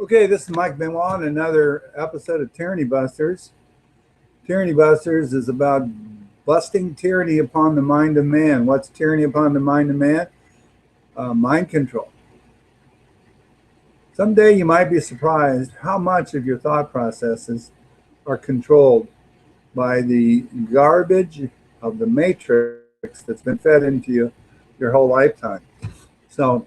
Okay, this is Mike Benoit on another episode of Tyranny Busters. Tyranny Busters is about busting tyranny upon the mind of man. What's tyranny upon the mind of man? Mind control. Someday you might be surprised how much of your thought processes are controlled by the garbage of the matrix that's been fed into you your whole lifetime. So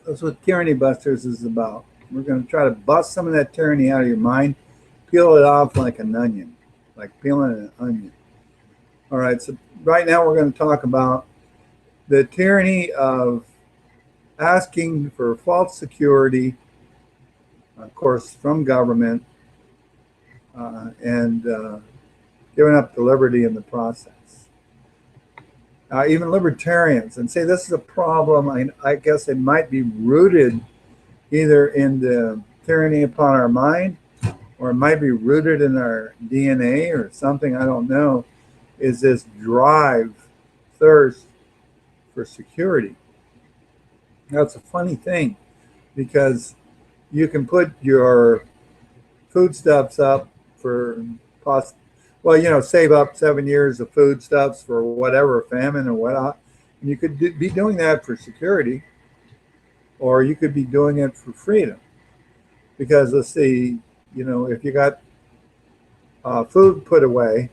that's what Tyranny Busters is about. We're going to try to bust some of that tyranny out of your mind, peel it off like an onion, like peeling an onion. All right, so right now we're going to talk about the tyranny of asking for false security, of course, from government, and giving up the liberty in the process. Even libertarians, and say this is a problem. I guess it might be rooted either in the tyranny upon our mind, or it might be rooted in our DNA or something, I don't know, is this drive, thirst for security. That's a funny thing because you can put your foodstuffs up for save up 7 years of foodstuffs for whatever famine or whatnot. And you could be doing that for security, or you could be doing it for freedom. Because let's see, if you got food put away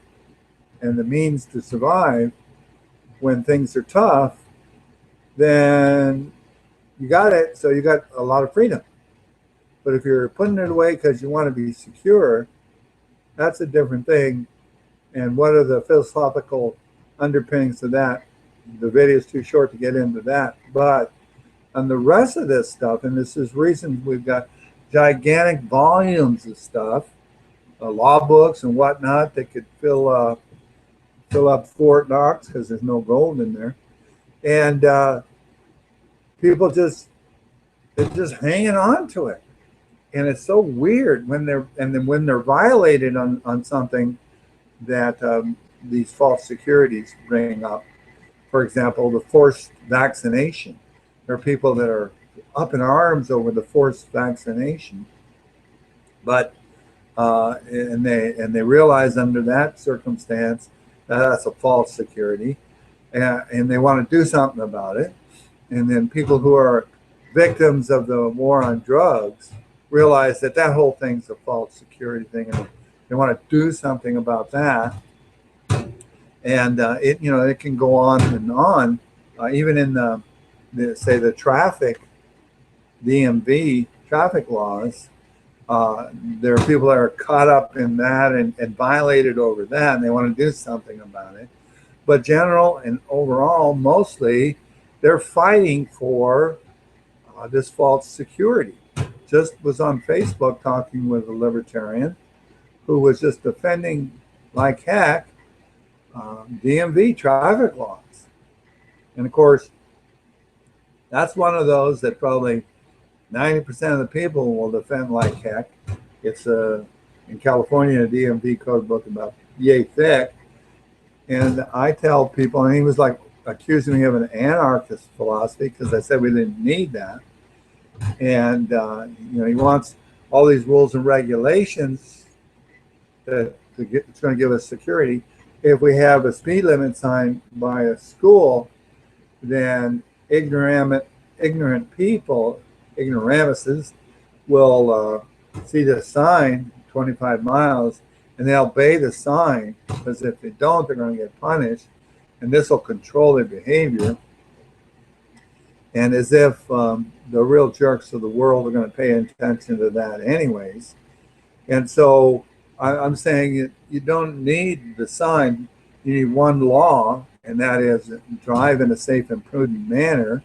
and the means to survive when things are tough, then you got it, so you got a lot of freedom. But if you're putting it away because you want to be secure, that's a different thing. And what are the philosophical underpinnings of that? The video is too short to get into that. But on the rest of this stuff, and this is reason we've got gigantic volumes of stuff, law books and whatnot that could fill up Fort Knox because there's no gold in there, and people they're just hanging on to it, and it's so weird when they're violated on something that these false securities bring up. For example, the forced vaccination. There are people that are up in arms over the forced vaccination, but and they realize under that circumstance that's a false security, and they want to do something about it. And then people who are victims of the war on drugs realize that whole thing's a false security thing, and they want to do something about that. And it can go on and on, even in the traffic DMV traffic laws. There are people that are caught up in that and violated over that, and they want to do something about it. But general and overall, mostly, they're fighting for this false security. Just was on Facebook talking with a libertarian who was just defending like heck DMV traffic laws. And of course, that's one of those that probably 90% of the people will defend like heck. It's in California, a DMV code book about yay thick. And I tell people, and he was like accusing me of an anarchist philosophy because I said we didn't need that. And, he wants all these rules and regulations it's going to give us security. If we have a speed limit sign by a school, then ignorant people, ignoramuses, will see the sign 25 miles and they'll obey the sign, because if they don't, they're going to get punished, and this will control their behavior. And as if the real jerks of the world are going to pay attention to that anyways. And so I'm saying you don't need the sign. You need one law, and that is drive in a safe and prudent manner,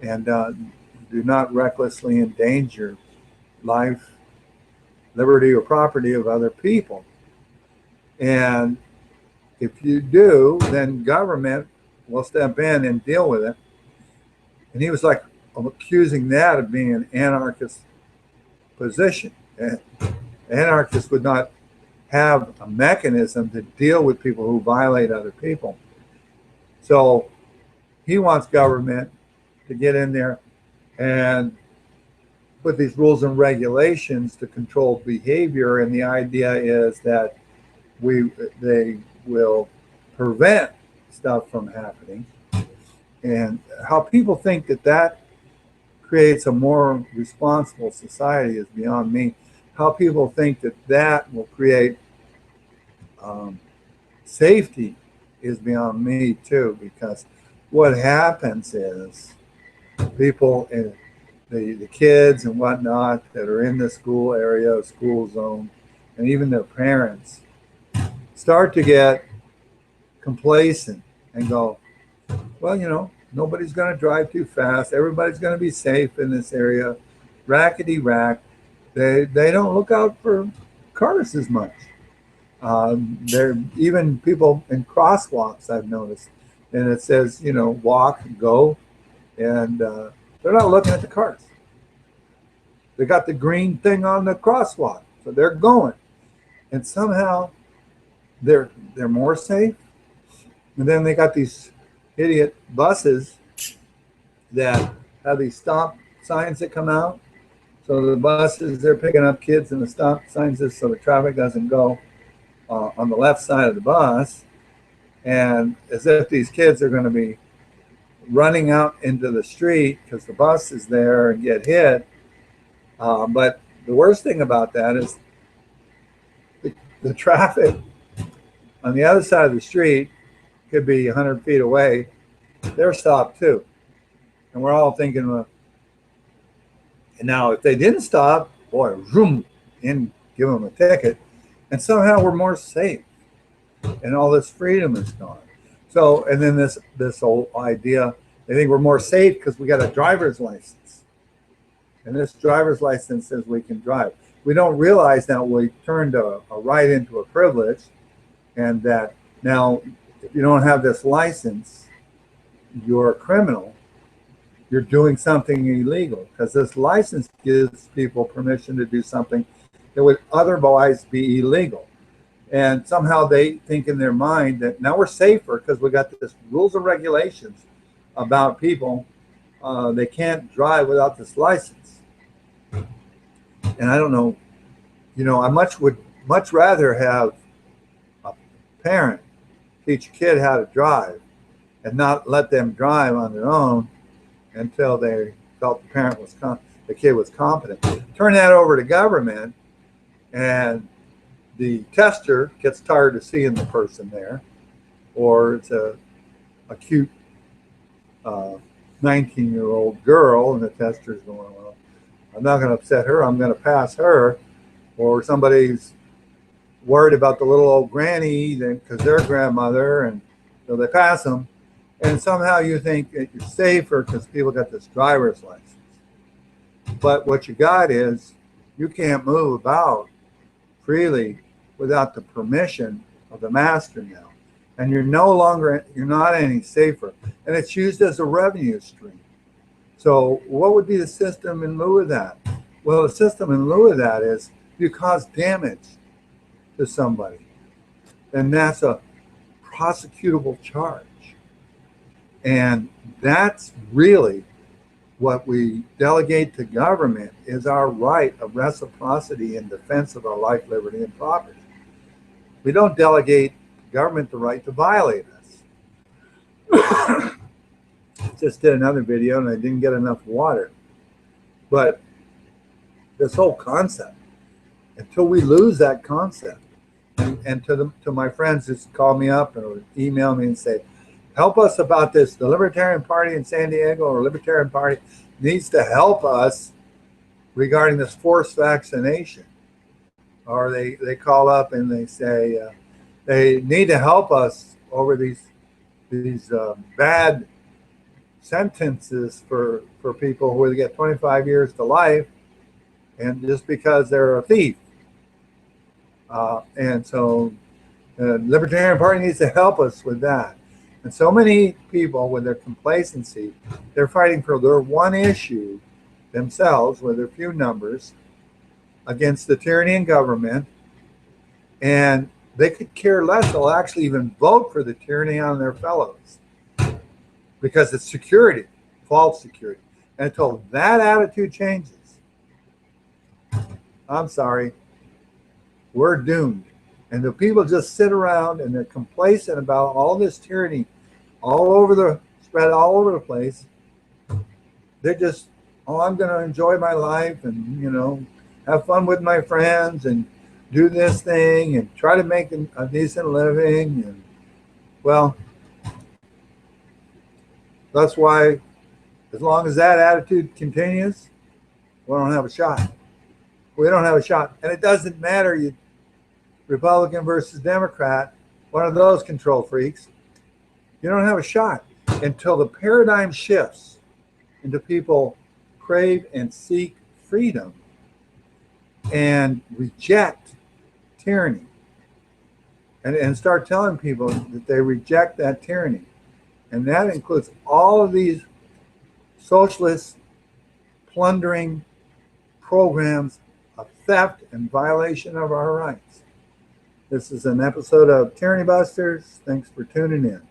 and do not recklessly endanger life, liberty, or property of other people. And if you do, then government will step in and deal with it. And he was like accusing that of being an anarchist position. And anarchists would not have a mechanism to deal with people who violate other people. So he wants government to get in there and put these rules and regulations to control behavior, and the idea is that they will prevent stuff from happening. And how people think that that creates a more responsible society is beyond me. How people think that that will create safety is beyond me too, because what happens is people, the kids and whatnot that are in the school area, school zone, and even their parents start to get complacent and go, well, you know, nobody's going to drive too fast. Everybody's going to be safe in this area. Rackety rack. They don't look out for cars as much. There even people in crosswalks I've noticed, and it says, you know, walk, go, and they're not looking at the cars. They got the green thing on the crosswalk, so they're going, and somehow they're more safe. And then they got these idiot buses that have these stop signs that come out. So the buses, they're picking up kids, and the stop signs is so the traffic doesn't go on the left side of the bus, and as if these kids are going to be running out into the street because the bus is there and get hit. But the worst thing about that is the traffic on the other side of the street could be 100 feet away. They're stopped too. And we're all thinking, well, and now if they didn't stop, boy, zoom in, give them a ticket. And somehow we're more safe, and all this freedom is gone. So, and then this whole idea, they think we're more safe because we got a driver's license, and this driver's license says we can drive. We don't realize that we turned a right into a privilege, and that now if you don't have this license, you're a criminal. You're doing something illegal, because this license gives people permission to do something that would otherwise be illegal. And somehow they think in their mind that now we're safer because we got this rules and regulations about people. They can't drive without this license. And I don't know, you know, I would much rather have a parent teach a kid how to drive and not let them drive on their own until they felt the kid was competent. Turn that over to government, and the tester gets tired of seeing the person there, or it's a cute 19-year-old girl, and the tester's going, well, I'm not going to upset her, I'm going to pass her. Or somebody's worried about the little old granny because they're grandmother, and so they pass them. And somehow you think that you're safer because people got this driver's license. But what you got is you can't move about freely without the permission of the master now. And you're not any safer. And it's used as a revenue stream. So what would be the system in lieu of that? Well, the system in lieu of that is you cause damage to somebody, then that's a prosecutable charge. And that's really what we delegate to government, is our right of reciprocity in defense of our life, liberty, and property. We don't delegate to government the right to violate us. Just did another video and I didn't get enough water. But this whole concept, until we lose that concept, and to my friends who call me up or email me and say, help us about this. The Libertarian Party in San Diego or Libertarian Party needs to help us regarding this forced vaccination. Or they call up and they say they need to help us over these bad sentences for people who get 25 years to life, and just because they're a thief. And so the Libertarian Party needs to help us with that. And so many people, with their complacency, they're fighting for their one issue themselves with their few numbers against the tyranny in government, and they could care less. They'll actually even vote for the tyranny on their fellows because it's security, false security. And until that attitude changes, I'm sorry, we're doomed. And the people just sit around and they're complacent about all this tyranny spread all over the place. They're just, oh, I'm going to enjoy my life and, have fun with my friends and do this thing and try to make a decent living. And, well, that's why, as long as that attitude continues, we don't have a shot. We don't have a shot. And it doesn't matter, you Republican versus Democrat, one of those control freaks. You don't have a shot until the paradigm shifts into people crave and seek freedom and reject tyranny and start telling people that they reject that tyranny. And that includes all of these socialist plundering programs of theft and violation of our rights. This is an episode of Tyranny Busters. Thanks for tuning in.